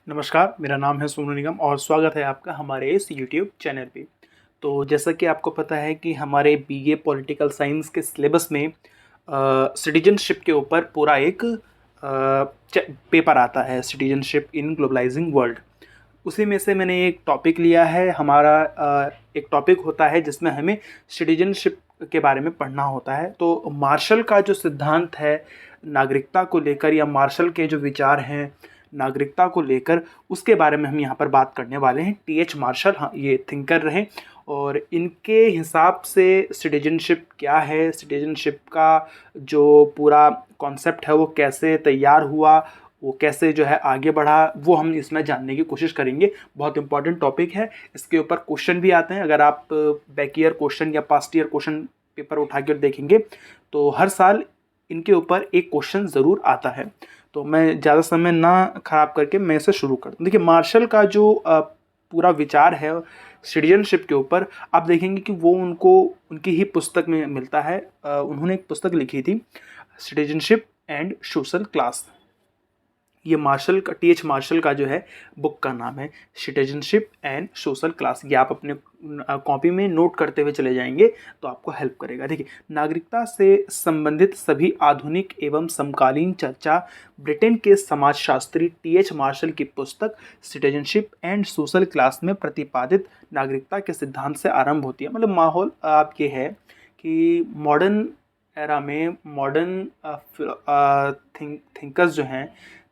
नमस्कार, मेरा नाम है सोनू निगम और स्वागत है आपका हमारे इस यूट्यूब चैनल पे। तो जैसा कि आपको पता है कि हमारे बीए पॉलिटिकल साइंस के सिलेबस में सिटीजनशिप के ऊपर पूरा एक पेपर आता है, सिटीजनशिप इन ग्लोबलाइजिंग वर्ल्ड। उसी में से मैंने एक टॉपिक लिया है। हमारा एक टॉपिक होता है जिसमें हमें सिटीजनशिप के बारे में पढ़ना होता है। तो मार्शल का जो सिद्धांत है नागरिकता को लेकर, या मार्शल के जो विचार हैं नागरिकता को लेकर, उसके बारे में हम यहाँ पर बात करने वाले हैं। टी.एच. मार्शल, हाँ, ये थिंकर रहे और इनके हिसाब से सिटीजनशिप क्या है, सिटीजनशिप का जो पूरा कॉन्सेप्ट है वो कैसे तैयार हुआ, वो कैसे जो है आगे बढ़ा, वो हम इसमें जानने की कोशिश करेंगे। बहुत इंपॉर्टेंट टॉपिक है। इसके ऊपर क्वेश्चन भी आते हैं। अगर आप बैक ईयर क्वेश्चन या पास्ट ईयर क्वेश्चन पेपर उठा कर देखेंगे तो हर साल इनके ऊपर एक क्वेश्चन ज़रूर आता है। तो मैं ज़्यादा समय ना खराब करके मैं इसे शुरू कर दूँ। देखिए, मार्शल का जो पूरा विचार है सिटीजनशिप के ऊपर, आप देखेंगे कि वो उनकी ही पुस्तक में मिलता है। उन्होंने एक पुस्तक लिखी थी, सिटीजनशिप एंड सोशल क्लास। ये मार्शल का, टी.एच. मार्शल का जो है बुक का नाम है सिटीजनशिप एंड सोशल क्लास। ये आप अपने कॉपी में नोट करते हुए चले जाएंगे तो आपको हेल्प करेगा। देखिए, नागरिकता से संबंधित सभी आधुनिक एवं समकालीन चर्चा ब्रिटेन के समाजशास्त्री टी.एच. मार्शल की पुस्तक सिटीजनशिप एंड सोशल क्लास में प्रतिपादित नागरिकता के सिद्धांत से आरंभ होती है। मतलब माहौल आप ये है कि मॉडर्न एरा में मॉडर्न थिंकर्स जो हैं,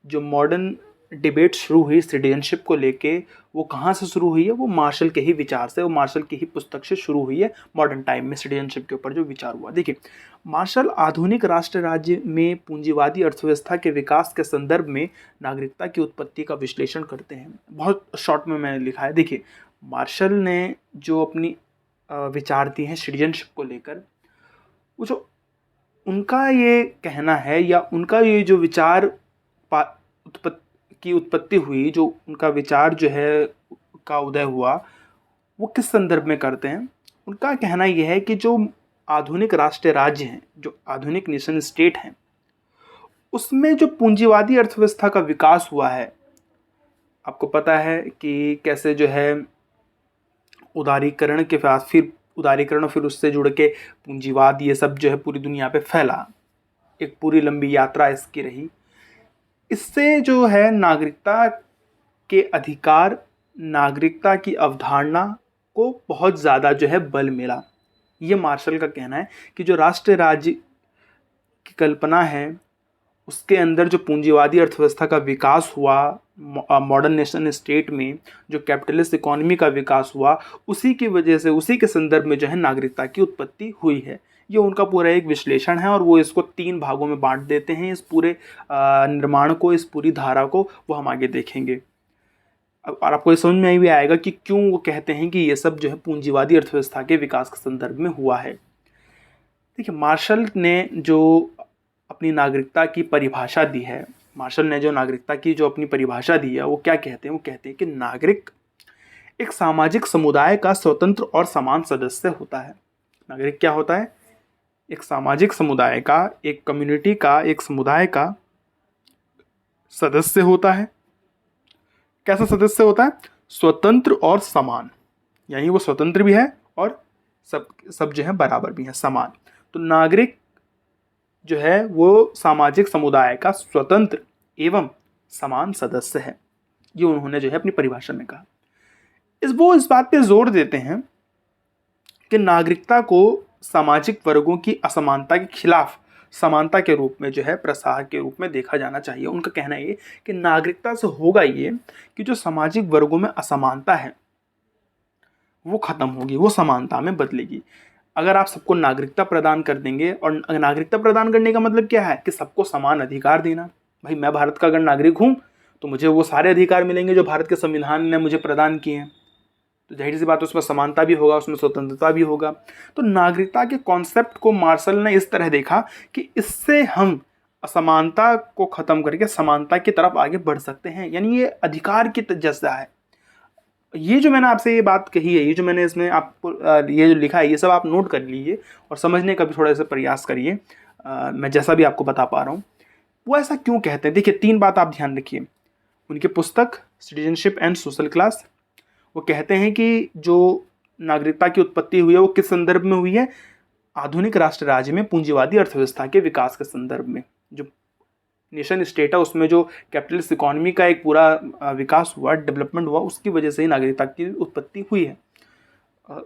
जो मॉडर्न डिबेट शुरू हुई सिटीजनशिप को लेके, वो कहाँ से शुरू हुई है? वो मार्शल के ही विचार से, वो मार्शल की ही पुस्तक से शुरू हुई है। मॉडर्न टाइम में सिटीजनशिप के ऊपर जो विचार हुआ, देखिए, मार्शल आधुनिक राष्ट्र राज्य में पूंजीवादी अर्थव्यवस्था के विकास के संदर्भ में नागरिकता की उत्पत्ति का विश्लेषण करते हैं। बहुत शॉर्ट में मैंने लिखा है। देखिए, मार्शल ने जो अपनी विचार दिए हैं सिटीजनशिप को लेकर, वो जो उनका ये कहना है या उनका ये जो विचार उत्पत्ति हुई, जो उनका विचार जो है का उदय हुआ, वो किस संदर्भ में करते हैं? उनका कहना यह है कि जो आधुनिक राष्ट्र राज्य हैं, जो आधुनिक नेशन स्टेट हैं, उसमें जो पूंजीवादी अर्थव्यवस्था का विकास हुआ है, आपको पता है कि कैसे जो है उदारीकरण के बाद फिर उदारीकरण और फिर उससे जुड़ के पूंजीवाद, ये सब जो है पूरी दुनिया पे फैला। एक पूरी लंबी यात्रा इसकी रही। इससे जो है नागरिकता के अधिकार, नागरिकता की अवधारणा को बहुत ज़्यादा जो है बल मिला। ये मार्शल का कहना है कि जो राष्ट्र राज्य की कल्पना है, उसके अंदर जो पूंजीवादी अर्थव्यवस्था का विकास हुआ, मॉडर्न नेशन स्टेट में जो कैपिटलिस्ट इकोनॉमी का विकास हुआ, उसी की वजह से, उसी के संदर्भ में जो है नागरिकता की उत्पत्ति हुई है। ये उनका पूरा एक विश्लेषण है और वो इसको 3 भागों में बांट देते हैं। इस पूरे निर्माण को, इस पूरी धारा को वो हम आगे देखेंगे। और आपको ये समझ में भी आएगा कि क्यों वो कहते हैं कि ये सब जो है पूंजीवादी अर्थव्यवस्था के विकास के संदर्भ में हुआ है। देखिए, मार्शल ने जो अपनी नागरिकता की परिभाषा दी है, मार्शल ने जो नागरिकता की जो अपनी परिभाषा दी है, वो क्या कहते हैं? वो कहते हैं कि नागरिक एक सामाजिक समुदाय का स्वतंत्र और समान सदस्य होता है। नागरिक क्या होता है? एक सामाजिक समुदाय का, एक कम्युनिटी का, एक समुदाय का सदस्य होता है। कैसा सदस्य होता है? स्वतंत्र और समान, यानी वो स्वतंत्र भी है और सब जो है बराबर भी है, समान। तो नागरिक जो है वो सामाजिक समुदाय का स्वतंत्र एवं समान सदस्य है। ये उन्होंने जो है अपनी परिभाषा में कहा। वो इस बात पे जोर देते हैं कि नागरिकता को सामाजिक वर्गों की असमानता के खिलाफ समानता के रूप में जो है, प्रसार के रूप में देखा जाना चाहिए। उनका कहना ये कि नागरिकता से होगा ये कि जो सामाजिक वर्गों में असमानता है वो खत्म होगी, वो समानता में बदलेगी। अगर आप सबको नागरिकता प्रदान कर देंगे, और नागरिकता प्रदान करने का मतलब क्या है? कि सबको समान अधिकार देना। भाई, मैं भारत का अगर नागरिक हूँ तो मुझे वो सारे अधिकार मिलेंगे जो भारत के संविधान ने मुझे प्रदान किए हैं। तो जाहिर सी बात है, उसमें समानता भी होगा, उसमें स्वतंत्रता भी होगा। तो नागरिकता के कॉन्सेप्ट को मार्शल ने इस तरह देखा कि इससे हम असमानता को खत्म करके समानता की तरफ आगे बढ़ सकते हैं। यानी ये अधिकार की जैसा है। ये जो मैंने आपसे ये बात कही है, ये जो मैंने इसमें आपको ये जो लिखा है, ये सब आप नोट कर लीजिए और समझने का भी थोड़ा सा प्रयास करिए। मैं जैसा भी आपको बता पा रहा हूँ, वो ऐसा क्यों कहते हैं। देखिए, 3 बात आप ध्यान रखिए। उनकी पुस्तक सिटीजनशिप एंड सोशल क्लास। वो कहते हैं कि जो नागरिकता की उत्पत्ति हुई है वो किस संदर्भ में हुई है? आधुनिक राष्ट्र राज्य में पूंजीवादी अर्थव्यवस्था के विकास के संदर्भ में। जो नेशन स्टेट है उसमें जो कैपिटलिस्ट इकोनॉमी का एक पूरा विकास हुआ, डेवलपमेंट हुआ, उसकी वजह से ही नागरिकता की उत्पत्ति हुई है।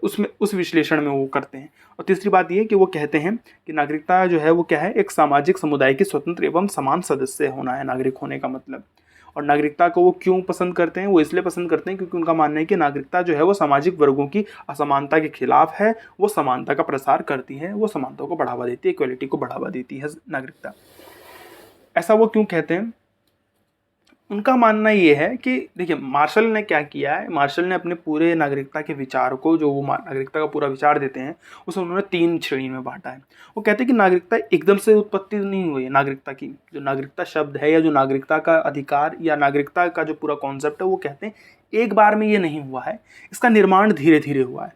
उसमें उस विश्लेषण में वो करते हैं। और तीसरी बात ये कि वो कहते हैं कि नागरिकता जो है वो क्या है? एक सामाजिक समुदाय की स्वतंत्र एवं समान सदस्य होना है नागरिक होने का मतलब। और नागरिकता को वो क्यों पसंद करते हैं? वो इसलिए पसंद करते हैं क्योंकि उनका मानना है कि नागरिकता जो है वो सामाजिक वर्गों की असमानता के खिलाफ है, वो समानता का प्रसार करती है, वो समानता को बढ़ावा देती है, इक्वलिटी को बढ़ावा देती है नागरिकता। ऐसा वो क्यों कहते हैं? उनका मानना ये है कि देखिए, मार्शल ने क्या किया है, मार्शल ने अपने पूरे नागरिकता के विचार को, जो वो नागरिकता का पूरा विचार देते हैं, उसे उन्होंने 3 श्रेणी में बांटा है। वो कहते हैं कि नागरिकता एकदम से उत्पत्ति नहीं हुई है। नागरिकता की जो नागरिकता शब्द है या जो नागरिकता का अधिकार या नागरिकता का जो पूरा कॉन्सेप्ट है, वो कहते हैं एक बार में ये नहीं हुआ है, इसका निर्माण धीरे धीरे हुआ है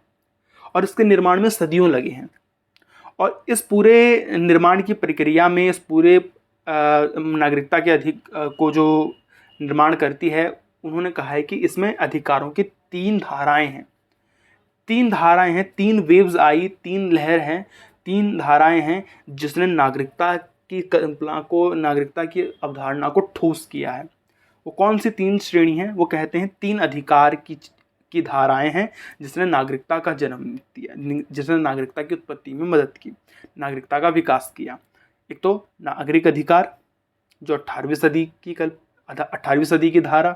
और इसके निर्माण में सदियों लगे हैं। और इस पूरे निर्माण की प्रक्रिया में, इस पूरे नागरिकता के को जो निर्माण करती है, उन्होंने कहा है कि इसमें अधिकारों की 3 धाराएं हैं। 3 धाराएं हैं, 3 वेव्स आई, 3 लहर हैं, 3 धाराएं हैं जिसने नागरिकता की कल्पना को, नागरिकता की अवधारणा को ठोस किया है। वो कौन सी 3 श्रेणी हैं? वो कहते हैं 3 अधिकार की धाराएं हैं जिसने नागरिकता का जन्म दिया, जिसने नागरिकता की उत्पत्ति में मदद की, नागरिकता का विकास किया। एक तो नागरिक अधिकार जो 18वीं सदी की धारा,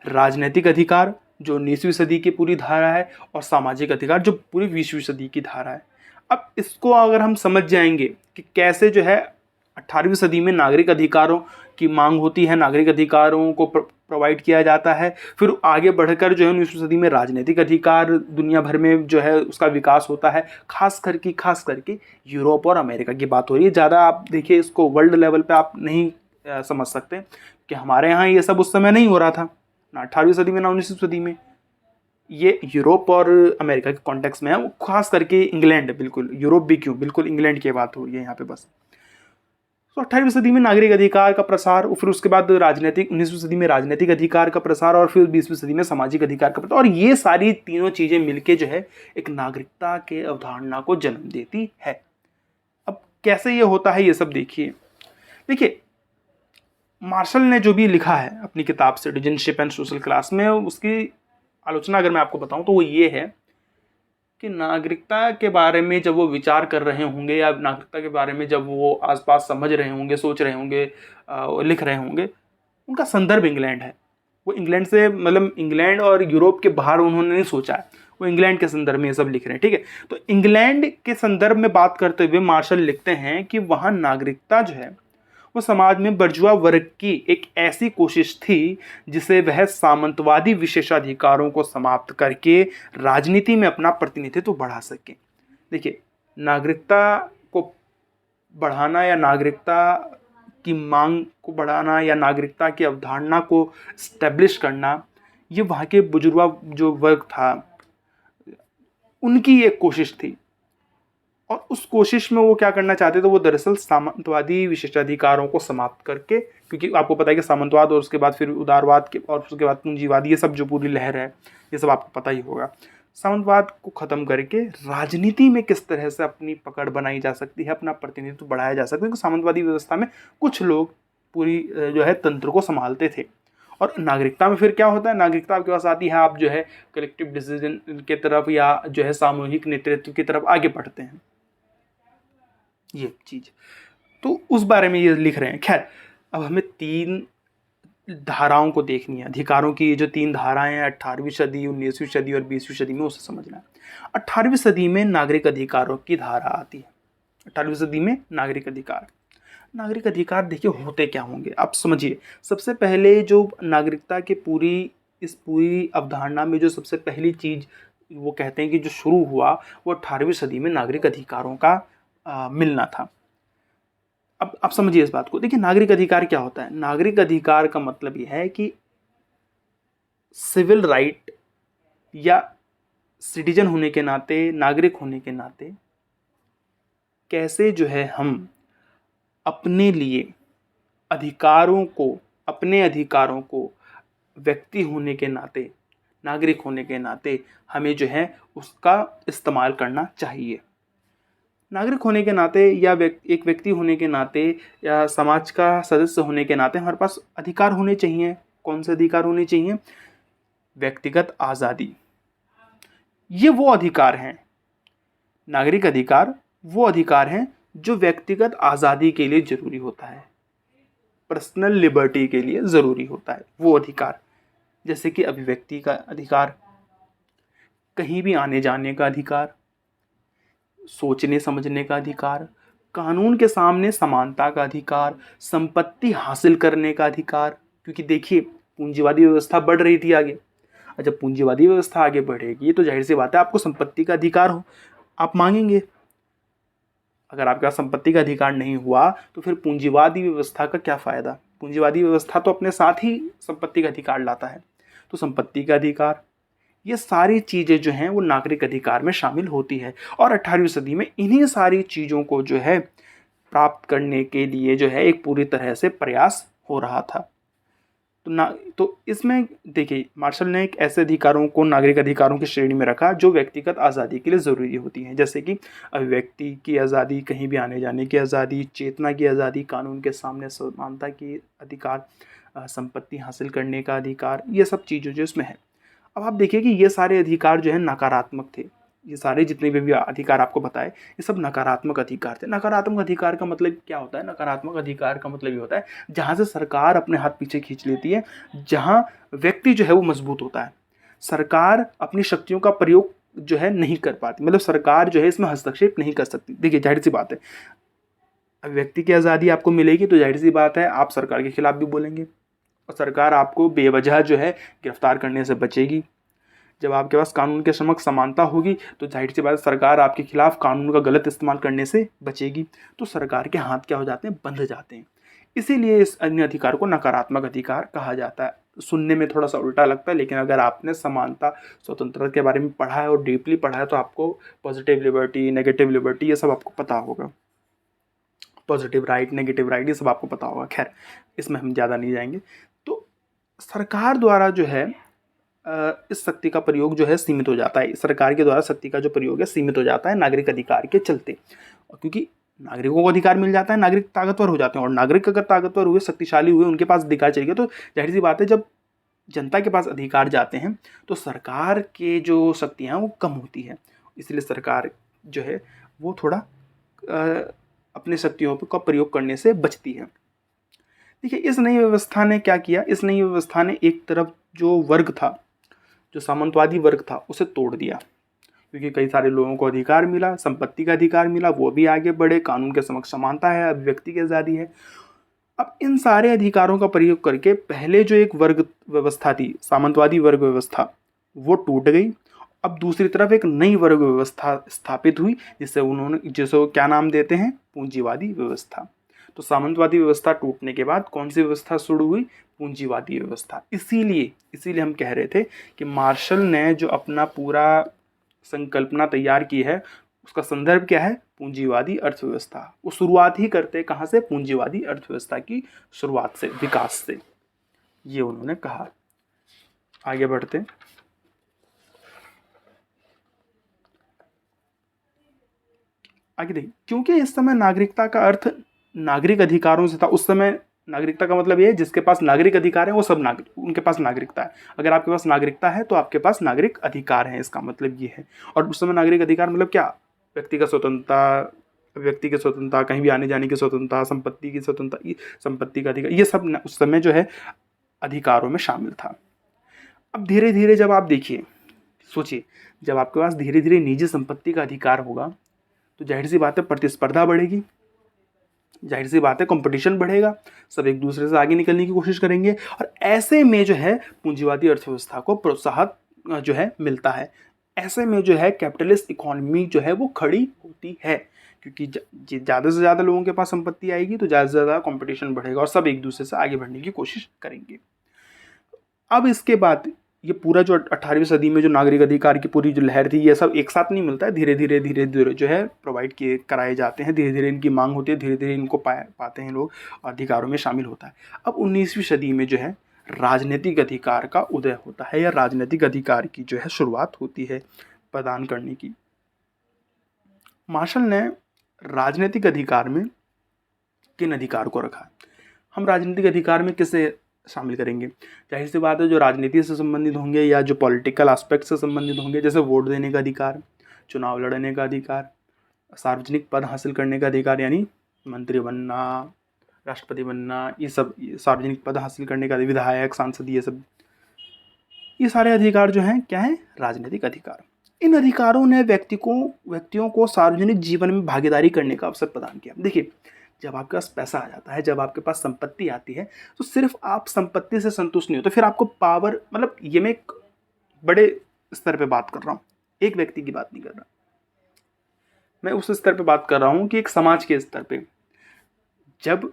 राजनीतिक अधिकार जो 19वीं सदी की पूरी धारा है, और सामाजिक अधिकार जो पूरी 20वीं सदी की धारा है। अब इसको अगर हम समझ जाएंगे कि कैसे जो है 18वीं सदी में नागरिक अधिकारों की मांग होती है, नागरिक अधिकारों को प्रोवाइड किया जाता है, फिर आगे बढ़कर जो है 19वीं सदी में राजनीतिक अधिकार दुनिया भर में जो है उसका विकास होता है। खास करके यूरोप और अमेरिका की बात हो रही है। ज़्यादा आप देखिए, इसको वर्ल्ड लेवल पे आप नहीं समझ सकते कि हमारे यहाँ ये सब उस समय नहीं हो रहा था, ना 18वीं सदी में ना 19वीं सदी में। ये यूरोप और अमेरिका के कॉन्टेक्स्ट में है, खास करके इंग्लैंड, बिल्कुल यूरोप भी क्यों, बिल्कुल इंग्लैंड की बात हो रही है यहाँ पे बस। तो 18वीं सदी में नागरिक अधिकार का प्रसार, फिर उसके बाद राजनीतिक, 19वीं सदी में राजनीतिक अधिकार का प्रसार, और फिर 20वीं सदी में सामाजिक अधिकार का प्रसार। और ये सारी तीनों चीज़ें मिलके जो है एक नागरिकता के अवधारणा को जन्म देती है। अब कैसे ये होता है ये सब देखिए मार्शल ने जो भी लिखा है अपनी किताब सिटीजनशिप एंड सोशल क्लास में, उसकी आलोचना अगर मैं आपको बताऊं तो वो ये है कि नागरिकता के बारे में जब वो विचार कर रहे होंगे, या नागरिकता के बारे में जब वो आसपास समझ रहे होंगे, सोच रहे होंगे, लिख रहे होंगे, उनका संदर्भ इंग्लैंड है। वो इंग्लैंड से, मतलब इंग्लैंड और यूरोप के बाहर उन्होंने नहीं सोचा है, वो इंग्लैंड के संदर्भ में ये सब लिख रहे हैं, ठीक है। तो इंग्लैंड के संदर्भ में बात करते हुए मार्शल लिखते हैं कि वहाँ नागरिकता जो है वो समाज में बर्जुआ वर्ग की एक ऐसी कोशिश थी जिसे वह सामंतवादी विशेषाधिकारों को समाप्त करके राजनीति में अपना प्रतिनिधित्व बढ़ा सके। देखिए, नागरिकता को बढ़ाना या नागरिकता की मांग को बढ़ाना या नागरिकता की अवधारणा को स्टैब्लिश करना, ये वहाँ के बुजुर्गा जो वर्ग था उनकी एक कोशिश थी। और उस कोशिश में वो क्या करना चाहते थे, वो दरअसल सामंतवादी विशेषाधिकारों को समाप्त करके, क्योंकि आपको पता है कि सामंतवाद और उसके बाद फिर उदारवाद के और उसके बाद पूंजीवाद, ये सब जो पूरी लहर है, ये सब आपको पता ही होगा। सामंतवाद को ख़त्म करके राजनीति में किस तरह से अपनी पकड़ बनाई जा सकती है, अपना प्रतिनिधित्व बढ़ाया जा सकता है, क्योंकि सामंतवादी व्यवस्था में कुछ लोग पूरी जो है तंत्र को संभालते थे। और नागरिकता में फिर क्या होता है, नागरिकता आपके पास आती है, आप जो है कलेक्टिव डिसीजन की तरफ या जो है सामूहिक नेतृत्व की तरफ आगे बढ़ते हैं, ये चीज। तो उस बारे में ये लिख रहे हैं। खैर, अब हमें 3 धाराओं को देखनी है, अधिकारों की ये जो 3 धाराएं हैं, 18वीं सदी, 19वीं सदी और 20वीं सदी में, उसे समझना है। 18वीं सदी में नागरिक अधिकारों की धारा आती है। 18वीं सदी में नागरिक अधिकार देखिए होते क्या होंगे, आप समझिए। सबसे पहले जो नागरिकता के इस पूरी अवधारणा में जो सबसे पहली चीज वो कहते हैं कि जो शुरू हुआ, वो 18वीं सदी में नागरिक अधिकारों का मिलना था। अब आप समझिए इस बात को। देखिए, नागरिक अधिकार क्या होता है? नागरिक अधिकार का मतलब यह है कि सिविल राइट या सिटीजन होने के नाते, नागरिक होने के नाते, कैसे जो है हम अपने लिए अपने अधिकारों को व्यक्ति होने के नाते, नागरिक होने के नाते हमें जो है उसका इस्तेमाल करना चाहिए। नागरिक होने के नाते या एक व्यक्ति होने के नाते या समाज का सदस्य होने के नाते हमारे पास अधिकार होने चाहिए। कौन से अधिकार होने चाहिए? व्यक्तिगत आज़ादी, ये वो अधिकार हैं, नागरिक अधिकार वो अधिकार हैं जो व्यक्तिगत आज़ादी के लिए ज़रूरी होता है, पर्सनल लिबर्टी के लिए ज़रूरी होता है वो अधिकार। जैसे कि अभिव्यक्ति का अधिकार, कहीं भी आने जाने का अधिकार, सोचने समझने का अधिकार, कानून के सामने समानता का अधिकार, संपत्ति हासिल करने का अधिकार। क्योंकि देखिए पूंजीवादी व्यवस्था बढ़ रही थी आगे, और जब पूंजीवादी व्यवस्था आगे बढ़ेगी तो जाहिर सी बात है आपको संपत्ति का अधिकार हो, आप मांगेंगे। अगर आपके पास संपत्ति का अधिकार नहीं हुआ तो फिर पूंजीवादी व्यवस्था का क्या फ़ायदा? पूंजीवादी व्यवस्था तो अपने साथ ही संपत्ति का अधिकार लाता है। तो संपत्ति का अधिकार, ये सारी चीज़ें जो हैं वो नागरिक अधिकार में शामिल होती है। और 18वीं सदी में इन्हीं सारी चीज़ों को जो है प्राप्त करने के लिए जो है एक पूरी तरह से प्रयास हो रहा था। तो इसमें देखिए मार्शल ने एक ऐसे अधिकारों को नागरिक अधिकारों की श्रेणी में रखा जो व्यक्तिगत आज़ादी के लिए ज़रूरी होती हैं, जैसे कि अभिव्यक्ति की आज़ादी, कहीं भी आने जाने की आज़ादी, चेतना की आज़ादी, कानून के सामने समानता की अधिकार, संपत्ति हासिल करने का अधिकार, ये सब चीज़ें जो इसमें है। अब आप देखिए कि ये सारे अधिकार जो है नकारात्मक थे। ये सारे जितने भी अधिकार आपको बताए ये सब नकारात्मक अधिकार थे। नकारात्मक अधिकार का मतलब क्या होता है? नकारात्मक अधिकार का मतलब ये होता है जहाँ से सरकार अपने हाथ पीछे खींच लेती है, जहाँ व्यक्ति जो है वो मजबूत होता है। सरकार अपनी शक्तियों का प्रयोग जो है नहीं कर पाती, मतलब सरकार जो है इसमें हस्तक्षेप नहीं कर सकती। देखिए जाहिर सी बात है, व्यक्ति की आज़ादी आपको मिलेगी तो जाहिर सी बात है आप सरकार के खिलाफ भी बोलेंगे, और सरकार आपको बेवजह जो है गिरफ्तार करने से बचेगी। जब आपके पास कानून के समक्ष समानता होगी तो जाहिर सी बात है सरकार आपके खिलाफ कानून का गलत इस्तेमाल करने से बचेगी। तो सरकार के हाथ क्या हो जाते हैं? बंध जाते हैं। इसीलिए इस अन्य अधिकार को नकारात्मक अधिकार कहा जाता है। सुनने में थोड़ा सा उल्टा लगता है, लेकिन अगर आपने समानता स्वतंत्रता के बारे में पढ़ा है और डीपली पढ़ा है तो आपको पॉजिटिव लिबर्टी, नेगेटिव लिबर्टी, ये सब आपको पता होगा। पॉजिटिव राइट, नेगेटिव राइट, ये सब आपको पता होगा। खैर इसमें हम ज़्यादा नहीं जाएंगे। तो सरकार द्वारा जो है इस शक्ति का प्रयोग जो है सीमित हो जाता है। सरकार के द्वारा शक्ति का जो प्रयोग है सीमित हो जाता है नागरिक अधिकार के चलते। और क्योंकि नागरिकों को अधिकार मिल जाता है, नागरिक ताकतवर हो जाते हैं, और नागरिक अगर ताकतवर हुए, शक्तिशाली हुए, उनके पास अधिकार चले गए, तो जाहिर सी बात है जब जनता के पास अधिकार जाते हैं तो सरकार के जो शक्तियाँ वो कम होती है। इसलिए सरकार जो है वो थोड़ा अपनी शक्तियों का प्रयोग करने से बचती है। देखिए इस नई व्यवस्था ने क्या किया? इस नई व्यवस्था ने एक तरफ जो वर्ग था, जो सामंतवादी वर्ग था, उसे तोड़ दिया, क्योंकि कई सारे लोगों को अधिकार मिला, संपत्ति का अधिकार मिला, वो भी आगे बढ़े, कानून के समक्ष समानता है, अभिव्यक्ति की आज़ादी है। अब इन सारे अधिकारों का प्रयोग करके पहले जो एक वर्ग व्यवस्था थी, सामंतवादी वर्ग व्यवस्था, वो टूट गई। अब दूसरी तरफ एक नई वर्ग व्यवस्था स्थापित हुई जिसे क्या नाम देते हैं? पूंजीवादी व्यवस्था। तो सामंतवादी व्यवस्था टूटने के बाद कौन सी व्यवस्था शुरू हुई? पूंजीवादी व्यवस्था। इसीलिए हम कह रहे थे कि मार्शल ने जो अपना पूरा संकल्पना तैयार की है उसका संदर्भ क्या है? पूंजीवादी अर्थव्यवस्था। वो शुरुआत ही करते कहाँ से? पूंजीवादी अर्थव्यवस्था की शुरुआत से, विकास से, ये उन्होंने कहा। आगे बढ़ते। आगे देखिए, क्योंकि इस समय नागरिकता का अर्थ नागरिक अधिकारों से था। उस समय नागरिकता का मतलब ये है जिसके पास नागरिक अधिकार है वो सब नागरिक, उनके पास नागरिकता है। अगर आपके पास नागरिकता है तो आपके पास नागरिक अधिकार है, इसका मतलब ये है। और उस समय नागरिक अधिकार मतलब क्या? व्यक्ति का स्वतंत्रता, व्यक्ति की स्वतंत्रता, कहीं भी आने जाने की स्वतंत्रता, संपत्ति की स्वतंत्रता, संपत्ति का अधिकार, ये सब उस समय जो है अधिकारों में शामिल था। अब धीरे धीरे जब आप देखिए, सोचिए, जब आपके पास धीरे धीरे निजी संपत्ति का अधिकार होगा तो जाहिर सी बात है प्रतिस्पर्धा बढ़ेगी, जाहिर सी बात है कंपटीशन बढ़ेगा, सब एक दूसरे से आगे निकलने की कोशिश करेंगे। और ऐसे में जो है पूंजीवादी अर्थव्यवस्था को प्रोत्साहन जो है मिलता है। ऐसे में जो है कैपिटलिस्ट इकोनॉमी जो है वो खड़ी होती है, क्योंकि ज़्यादा से ज़्यादा लोगों के पास संपत्ति आएगी तो ज़्यादा से ज़्यादा कंपटीशन बढ़ेगा और सब एक दूसरे से आगे बढ़ने की कोशिश करेंगे। अब इसके बाद ये पूरा जो 18वीं सदी में जो नागरिक अधिकार की पूरी जो लहर थी, ये सब एक साथ नहीं मिलता है, धीरे धीरे जो है प्रोवाइड किए कराए जाते हैं, धीरे धीरे इनकी मांग होती है, धीरे धीरे इनको पाते हैं लोग, अधिकारों में शामिल होता है। अब 19वीं सदी में जो है राजनीतिक अधिकार का उदय होता है या राजनीतिक अधिकार की जो है शुरुआत होती है प्रदान करने की। मार्शल ने राजनीतिक अधिकार में किन अधिकार को रखा? हम राजनीतिक अधिकार में किसे शामिल करेंगे? जाहिर सी बात है, जो राजनीति से संबंधित होंगे या जो पॉलिटिकल एस्पेक्ट से संबंधित होंगे, जैसे वोट देने का अधिकार, चुनाव लड़ने का अधिकार, सार्वजनिक पद हासिल करने का अधिकार यानी मंत्री बनना, राष्ट्रपति बनना, ये सब सार्वजनिक पद हासिल करने का, विधायक, सांसद, ये सारे अधिकार जो हैं क्या हैं? राजनीतिक अधिकार। इन अधिकारों ने व्यक्तियों को सार्वजनिक जीवन में भागीदारी करने का अवसर प्रदान किया। देखिए, जब आपके पास पैसा आ जाता है, जब आपके पास संपत्ति आती है, तो सिर्फ आप संपत्ति से संतुष्ट नहीं हो, तो फिर आपको पावर, मतलब ये मैं एक बड़े स्तर पे बात कर रहा हूँ, एक व्यक्ति की बात नहीं कर रहा, मैं उस स्तर पे बात कर रहा हूँ कि एक समाज के स्तर पे जब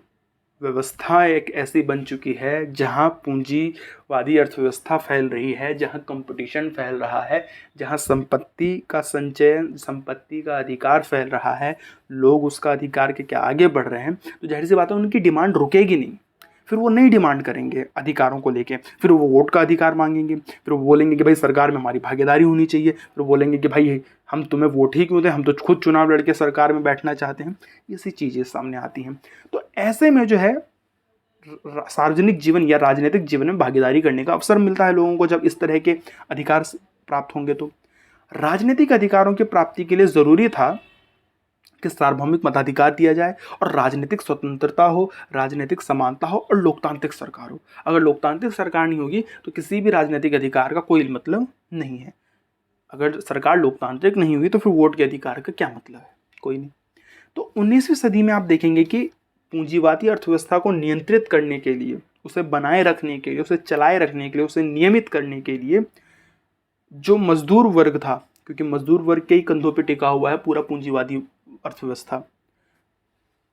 व्यवस्था एक ऐसी बन चुकी है जहाँ पूंजीवादी अर्थव्यवस्था फैल रही है, जहाँ कंपटीशन फैल रहा है, जहाँ संपत्ति का संचयन, संपत्ति का अधिकार फैल रहा है, लोग उसका अधिकार के क्या आगे बढ़ रहे हैं, तो जाहिर सी बात है उनकी डिमांड रुकेगी नहीं। फिर वो नई डिमांड करेंगे अधिकारों को लेके, फिर वो वोट का अधिकार मांगेंगे, फिर वो बोलेंगे कि भाई सरकार में हमारी भागीदारी होनी चाहिए, फिर बोलेंगे कि भाई हम तुम्हें वोट ही क्यों दें, हम तो खुद चुनाव लड़के सरकार में बैठना चाहते हैं। ऐसी चीज़ें सामने आती हैं। तो ऐसे में जो है सार्वजनिक जीवन या राजनीतिक जीवन में भागीदारी करने का अवसर मिलता है लोगों को जब इस तरह के अधिकार प्राप्त होंगे। तो राजनीतिक अधिकारों की प्राप्ति के लिए ज़रूरी था कि सार्वभौमिक मताधिकार दिया जाए और राजनीतिक स्वतंत्रता हो, राजनीतिक समानता हो और लोकतांत्रिक सरकार हो। अगर लोकतांत्रिक सरकार नहीं होगी तो किसी भी राजनीतिक अधिकार का कोई मतलब नहीं है। अगर सरकार लोकतांत्रिक नहीं हुई तो फिर वोट के अधिकार का क्या मतलब है? कोई नहीं। तो 19वीं सदी में आप देखेंगे कि पूंजीवादी अर्थव्यवस्था को नियंत्रित करने के लिए, उसे बनाए रखने के लिए, उसे चलाए रखने के लिए, उसे नियमित करने के लिए जो मजदूर वर्ग था, क्योंकि मजदूर वर्ग के ही कंधों पर टिका हुआ है पूरा पूंजीवादी अर्थव्यवस्था।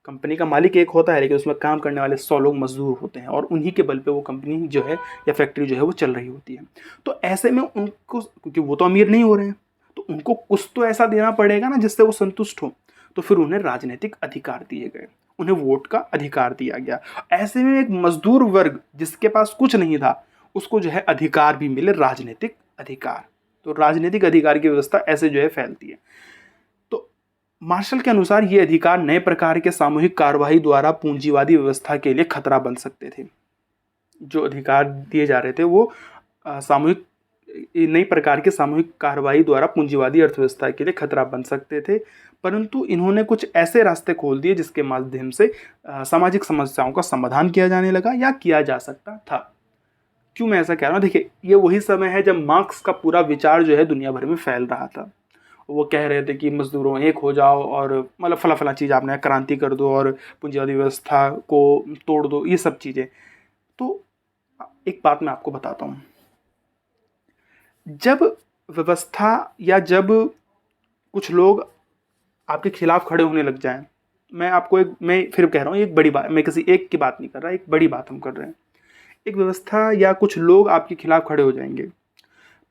कंपनी का मालिक एक होता है लेकिन उसमें काम करने वाले 100 लोग मजदूर होते हैं और उन्हीं के बल पे वो कंपनी जो है या फैक्ट्री जो है वो चल रही होती है। तो ऐसे में उनको, क्योंकि वो तो अमीर नहीं हो रहे हैं, तो उनको कुछ तो ऐसा देना पड़ेगा ना जिससे वो संतुष्ट हो। तो फिर उन्हें राजनीतिक अधिकार दिए गए, उन्हें वोट का अधिकार दिया गया। ऐसे में एक मजदूर वर्ग जिसके पास कुछ नहीं था उसको जो है अधिकार भी मिले, राजनीतिक अधिकार। तो राजनीतिक अधिकार की व्यवस्था ऐसे जो है फैलती है। मार्शल के अनुसार ये अधिकार नए प्रकार के सामूहिक कार्रवाई द्वारा पूंजीवादी व्यवस्था के लिए खतरा बन सकते थे। जो अधिकार दिए जा रहे थे वो नई प्रकार के सामूहिक कार्रवाई द्वारा पूंजीवादी अर्थव्यवस्था के लिए खतरा बन सकते थे, परंतु इन्होंने कुछ ऐसे रास्ते खोल दिए जिसके माध्यम से सामाजिक समस्याओं का समाधान किया जाने लगा या किया जा सकता था। क्यों मैं ऐसा कह रहा हूँ? देखिए, ये वही समय है जब मार्क्स का पूरा विचार जो है दुनिया भर में फैल रहा था। वो कह रहे थे कि मजदूरों एक हो जाओ और मतलब फला चीज़ आपने क्रांति कर दो और पूंजीवादी व्यवस्था को तोड़ दो, ये सब चीज़ें। तो एक बात मैं आपको बताता हूँ, जब व्यवस्था या जब कुछ लोग आपके खिलाफ खड़े होने लग जाएं, मैं फिर कह रहा हूँ एक बड़ी बात, मैं किसी एक की बात नहीं कर रहा, एक बड़ी बात हम कर रहे हैं। एक व्यवस्था या कुछ लोग आपके खिलाफ खड़े हो जाएंगे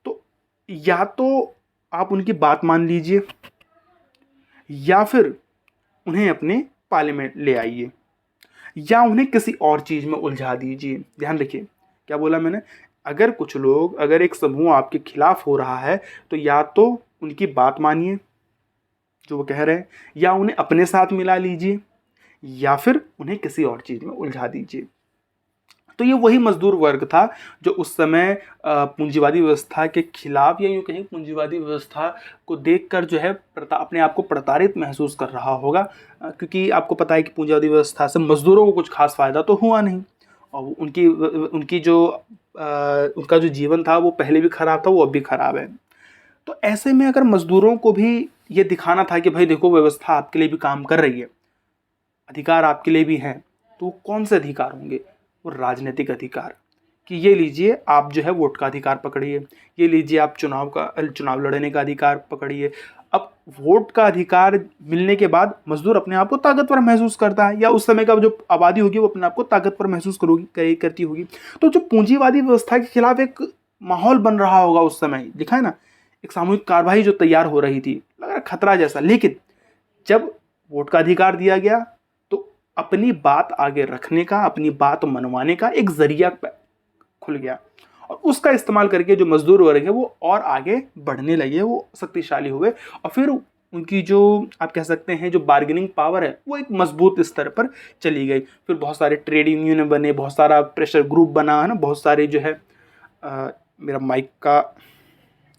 तो या तो आप उनकी बात मान लीजिए या फिर उन्हें अपने पाले में ले आइए या उन्हें किसी और चीज़ में उलझा दीजिए। ध्यान रखिए क्या बोला मैंने। अगर एक समूह आपके खिलाफ हो रहा है तो या तो उनकी बात मानिए जो वो कह रहे हैं, या उन्हें अपने साथ मिला लीजिए या फिर उन्हें किसी और चीज़ में उलझा दीजिए। तो ये वही मजदूर वर्ग था जो उस समय पूंजीवादी व्यवस्था के खिलाफ, या यूँ कहें पूंजीवादी व्यवस्था को देखकर जो है अपने आप को प्रताड़ित महसूस कर रहा होगा, क्योंकि आपको पता है कि पूंजीवादी व्यवस्था से मजदूरों को कुछ खास फ़ायदा तो हुआ नहीं और उनका जो जीवन था वो पहले भी ख़राब था, वो अब भी ख़राब है। तो ऐसे में अगर मजदूरों को भी ये दिखाना था कि भाई देखो व्यवस्था आपके लिए भी काम कर रही है, अधिकार आपके लिए भी हैं, तो कौन से अधिकार होंगे? वो राजनीतिक अधिकार, कि ये लीजिए आप जो है वोट का अधिकार पकड़िए, ये लीजिए आप चुनाव लड़ने का अधिकार पकड़िए। अब वोट का अधिकार मिलने के बाद मजदूर अपने आप को ताकतवर महसूस करता है, या उस समय का जो आबादी होगी वो अपने आप को ताकतवर महसूस करती होगी। तो जो पूंजीवादी व्यवस्था के खिलाफ एक माहौल बन रहा होगा उस समय, दिखा है ना, एक सामूहिक कार्रवाई जो तैयार हो रही थी, लग रहा खतरा जैसा। लेकिन जब वोट का अधिकार दिया गया तो अपनी बात आगे रखने का, अपनी बात मनवाने का एक जरिया खुल गया और उसका इस्तेमाल करके जो मजदूर वर्ग है वो और आगे बढ़ने लगे, वो शक्तिशाली हुए और फिर उनकी जो आप कह सकते हैं जो बार्गेनिंग पावर है वो एक मजबूत स्तर पर चली गई। फिर बहुत सारे ट्रेड यूनियन बने, बहुत सारा प्रेशर ग्रुप बना, है ना, बहुत सारे जो है मेरा माइक का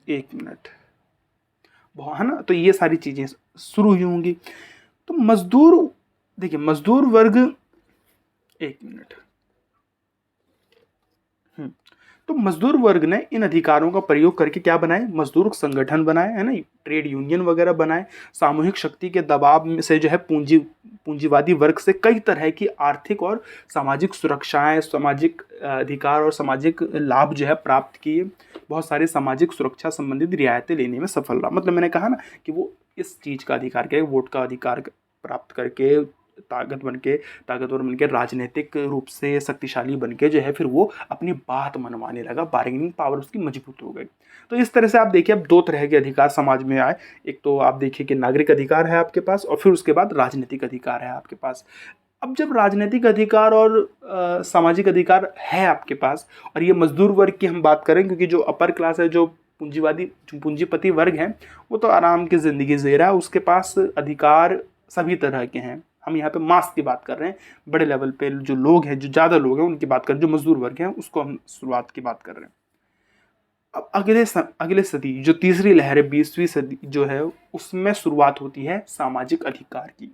1 मिनट, है ना, तो ये सारी चीज़ें शुरू हुई होंगी। तो मजदूर, देखिए मजदूर वर्ग, 1 मिनट। तो मजदूर वर्ग ने इन अधिकारों का प्रयोग करके क्या बनाए, मजदूर संगठन बनाए, है ना, ट्रेड यूनियन वगैरह बनाए, सामूहिक शक्ति के दबाव में से जो है पूंजीवादी वर्ग से कई तरह की आर्थिक और सामाजिक सुरक्षाएं, सामाजिक अधिकार और सामाजिक लाभ जो है प्राप्त किए। बहुत सारी सामाजिक सुरक्षा संबंधित रियायतें लेने में सफल रहा। मतलब मैंने कहा ना कि वो इस चीज़ का अधिकार किया, वोट का अधिकार प्राप्त करके ताकतवर बनके राजनीतिक रूप से शक्तिशाली बनके जो है फिर वो अपनी बात मनवाने लगा, बार्गेनिंग पावर उसकी मजबूत हो गई। तो इस तरह से आप देखिए अब 2 तरह के अधिकार समाज में आए। एक तो आप देखिए कि नागरिक अधिकार है आपके पास और फिर उसके बाद राजनीतिक अधिकार है आपके पास। अब जब राजनीतिक अधिकार और सामाजिक अधिकार है आपके पास और ये मजदूर वर्ग की हम बात करें, क्योंकि जो अपर क्लास है, जो पूंजीपति वर्ग है, वो तो आराम की ज़िंदगी जी रहा है, उसके पास अधिकार सभी तरह के हैं। हम यहाँ पे मास की बात कर रहे हैं, बड़े लेवल पे जो लोग हैं, जो ज़्यादा लोग हैं उनकी बात कर रहे हैं, जो मजदूर वर्ग हैं उसको हम शुरुआत की बात कर रहे हैं। अब अगले सदी जो तीसरी लहर है, 20वीं सदी जो है, उसमें शुरुआत होती है सामाजिक अधिकार की।